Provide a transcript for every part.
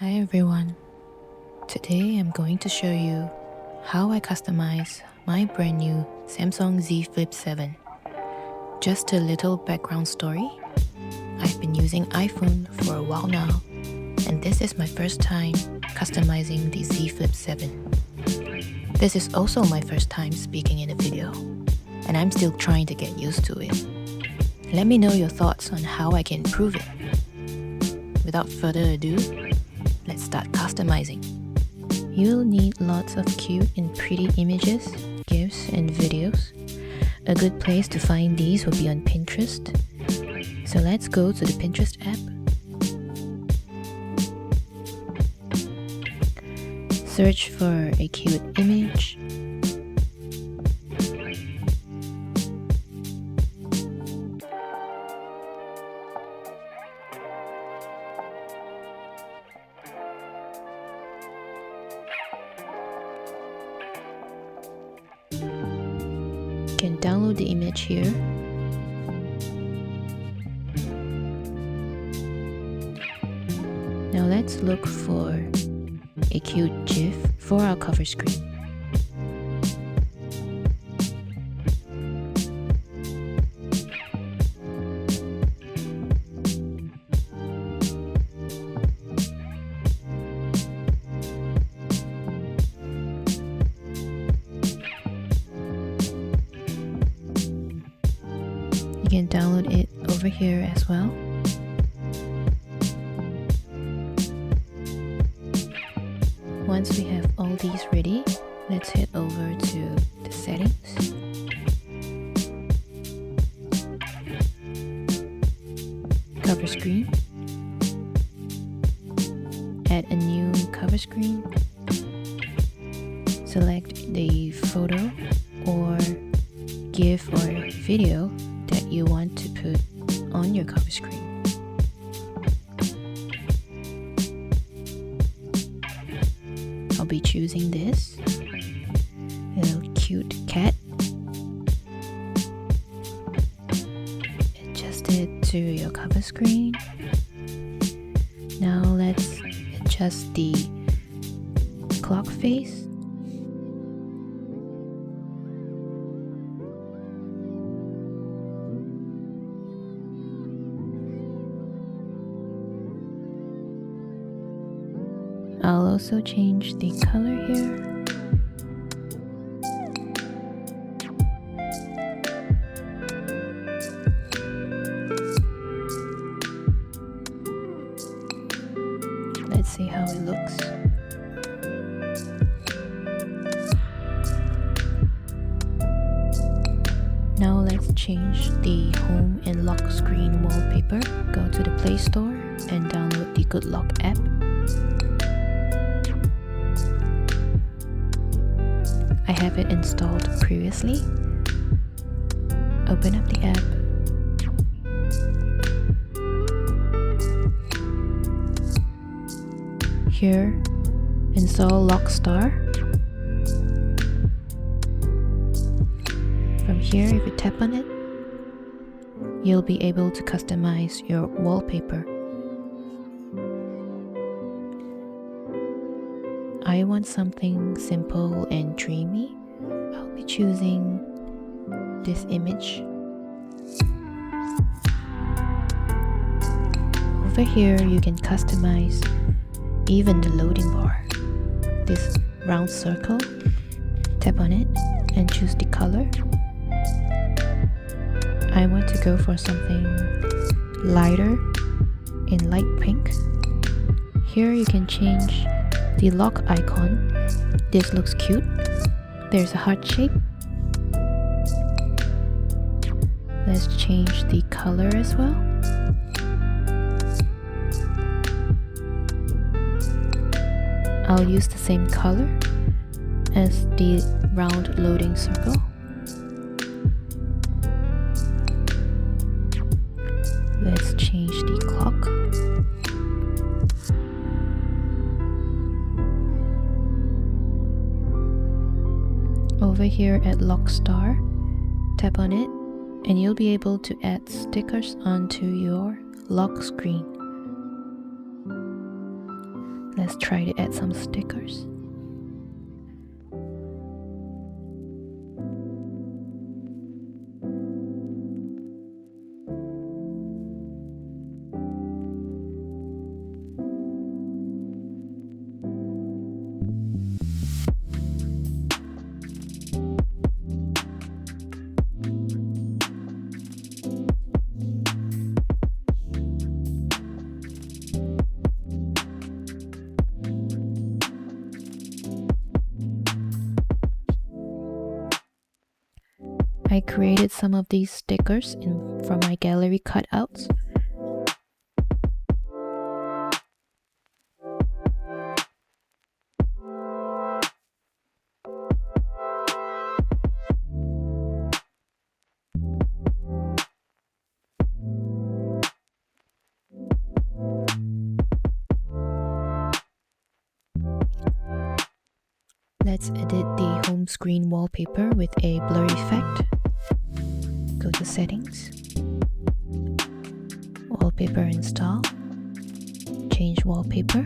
Hi everyone, today I'm going to show you how I customize my brand new Samsung Z Flip 7. Just a little background story. I've been using iPhone for a while now, and this is my first time customizing the Z Flip 7. This is also my first time speaking in a video, and I'm still trying to get used to it. Let me know your thoughts on how I can improve it. Without further ado, let's start customizing. You'll need lots of cute and pretty images, GIFs, and videos. A good place to find these will be on Pinterest. So let's go to the Pinterest app. Search for a cute image. You can download the image here. Now let's look for a cute GIF for our cover screen. You can download it over here as well. Once we have all these ready, let's head over to the settings. Cover screen. Add a new cover screen. Select the photo or GIF or video that you want to put on your cover screen. I'll be choosing this little cute cat. Adjust it to your cover screen. Now let's adjust the clock face. I'll also change the color here. Let's see how it looks. Now let's change the home and lock screen wallpaper. Go to the Play Store and download the Good Lock app. I have it installed previously. Open up the app. Here, install Lockstar. From here, if you tap on it, you'll be able to customize your wallpaper. I want something simple and dreamy. I'll be choosing this image. Over here, you can customize even the loading bar. This round circle, tap on it and choose the color. I want to go for something lighter in light pink. Here you can change the lock icon. This looks cute. There's a heart shape. Let's change the color as well. I'll use the same color as the round loading circle. Let's change the clock. Over here at Lockstar, tap on it and you'll be able to add stickers onto your lock screen. Let's try to add some stickers. I created some of these stickers from my gallery cutouts. Let's edit the home screen wallpaper with a blur effect. Go to settings, wallpaper install, change wallpaper,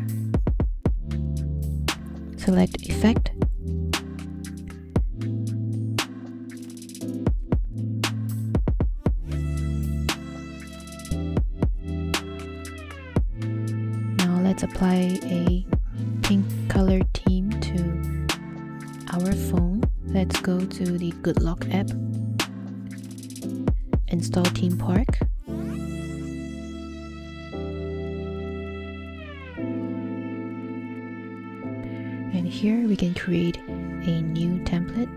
select effect, now let's apply a pink color theme to our phone. Let's go to the Good Luck app, install theme park, and here we can create a new template.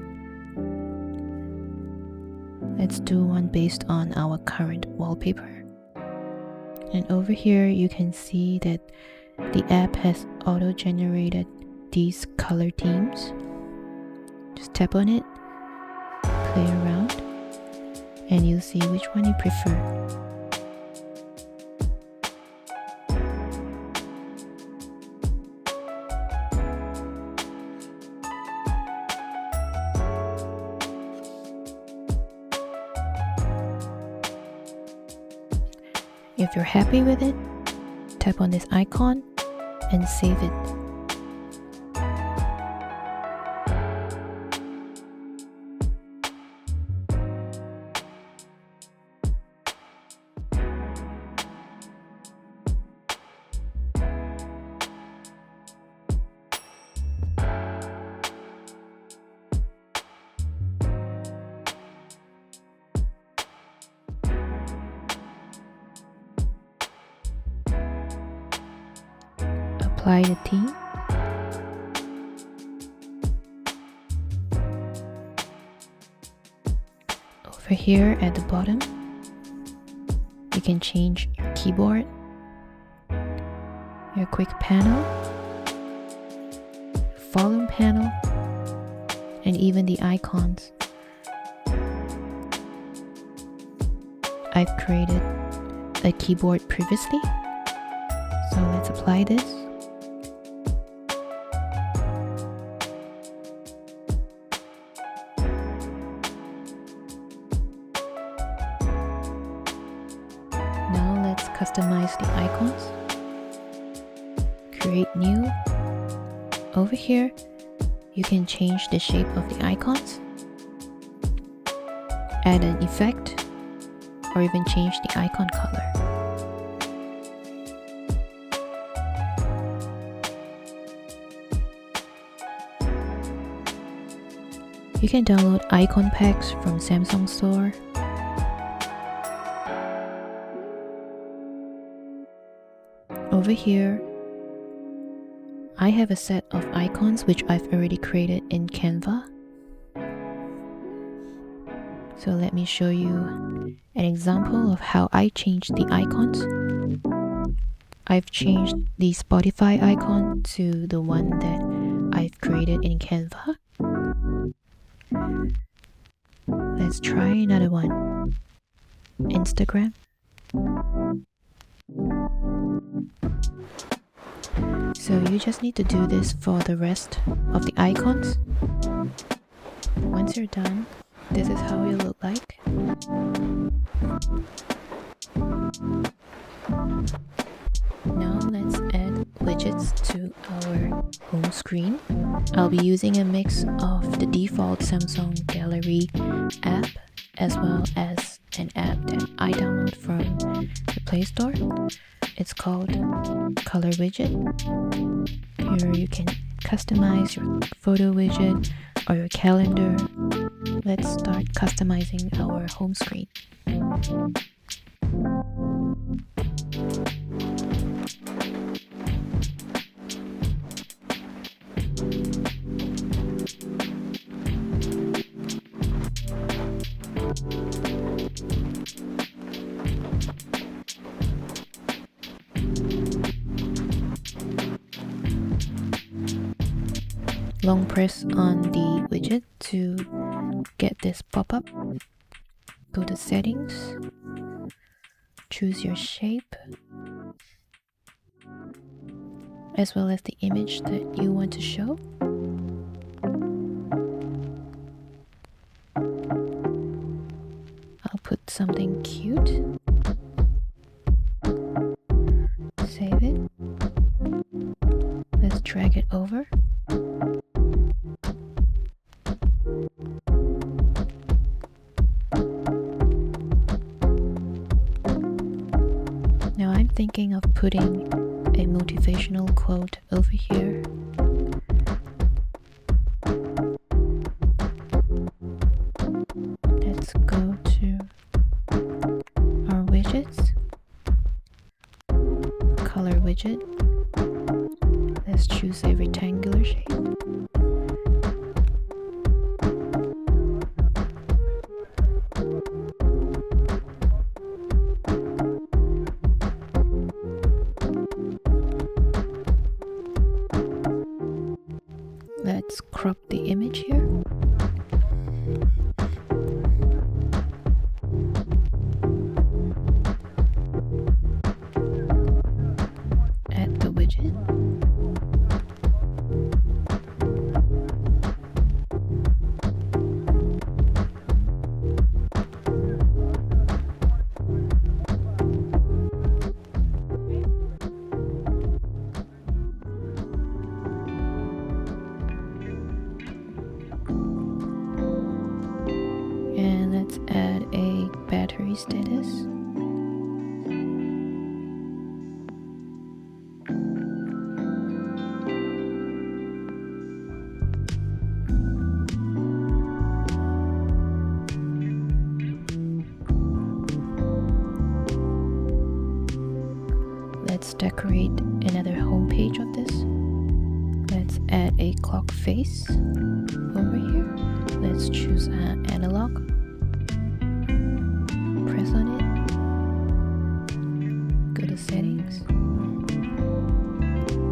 Let's do one based on our current wallpaper. And over here you can see that the app has auto-generated these color themes. Just tap on it, play around, and you'll see which one you prefer. If you're happy with it, tap on this icon and save it. Apply the theme. Over here at the bottom, you can change your keyboard, your quick panel, volume panel, and even the icons. I've created a keyboard previously, so let's apply this. Now let's customize the icons. Create new. Over here, you can change the shape of the icons, add an effect, or even change the icon color. You can download icon packs from Samsung Store. Over here, I have a set of icons which I've already created in Canva. So let me show you an example of how I changed the icons. I've changed the Spotify icon to the one that I've created in Canva. Let's try another one. Instagram. So you just need to do this for the rest of the icons. Once you're done, this is how it look like. Now let's add widgets. widgets to our home screen. I'll be using a mix of the default Samsung Gallery app as well as an app that I download from the Play Store. It's called Color Widget. Here you can customize your photo widget or your calendar. Let's start customizing our home screen. Long press on the widget to get this pop-up. Go to settings, choose your shape as well as the image that you want to show. I'll put something cute. Save it. Let's drag it over. Now I'm thinking of putting a motivational quote over here. Let's go to our widgets, color widget. Let's choose a rectangular shape. Let's crop the image here. Add the widget. And let's add a battery status. Let's decorate another home page of this. Let's add a clock face over here. Let's choose analog. Press on it. Go to settings.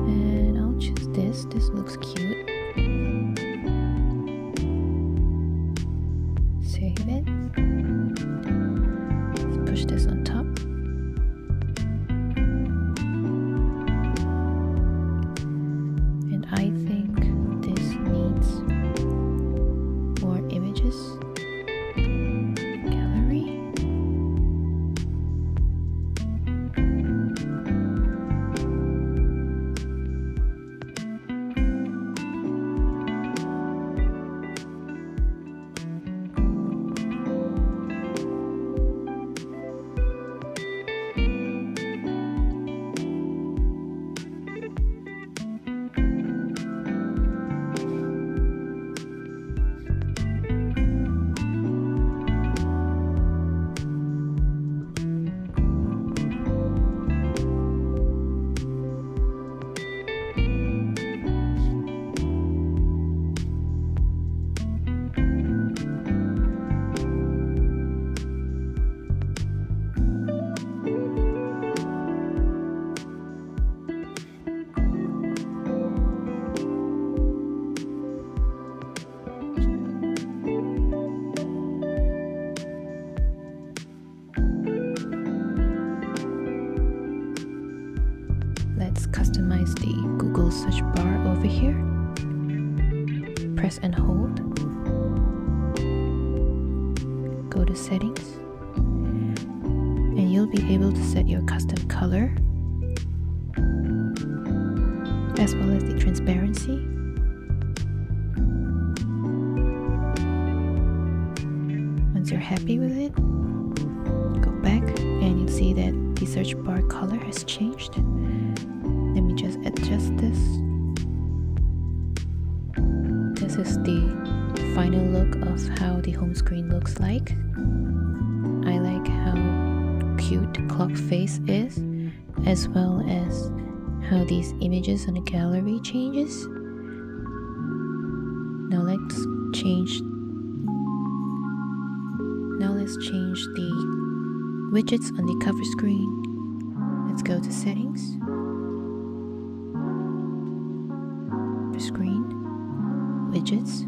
And I'll choose this. This looks cute. Save it. Let's push this on top. And I think this needs more images. Gallery. Let's customize the Google search bar over here. Press and hold. Go to settings. And you'll be able to set your custom color. as well as the transparency. Once you're happy with it, go back and you'll see that the search bar color has changed. Let me just adjust this. This is the final look of how the home screen looks like. I like how cute the clock face is, as well as how these images on the gallery changes. Now let's change the widgets on the cover screen. Let's go to settings, cover screen, widgets,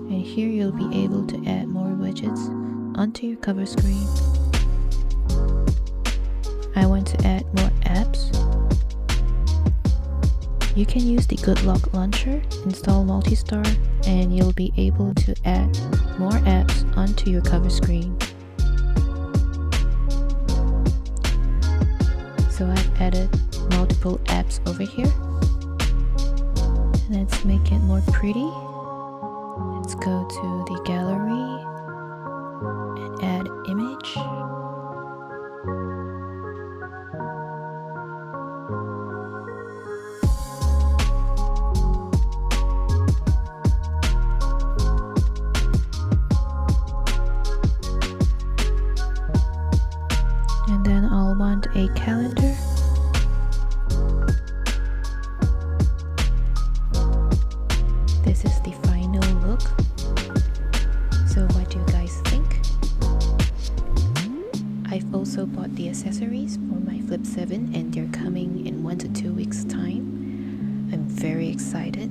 and here you'll be able to add more widgets onto your cover screen. I want to add more apps. You can use the Good Luck Launcher, install Multistar, and you'll be able to add more apps onto your cover screen. So I've added multiple apps over here. Let's make it more pretty. Let's go to the gallery and add image. And then I'll want a calendar. This is the final look. So what do you guys think? I've also bought the accessories for my Flip 7 and they're coming in 1 to 2 weeks time. I'm very excited.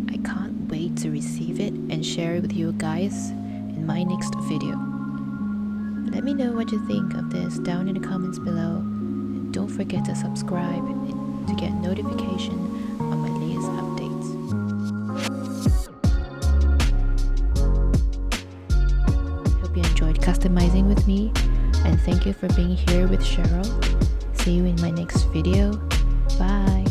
I can't wait to receive it and share it with you guys in my next video. Let me know what you think of this down in the comments below, and don't forget to subscribe to get notification on my latest updates. Hope you enjoyed customizing with me, and thank you for being here with Cheryl. See you in my next video. Bye!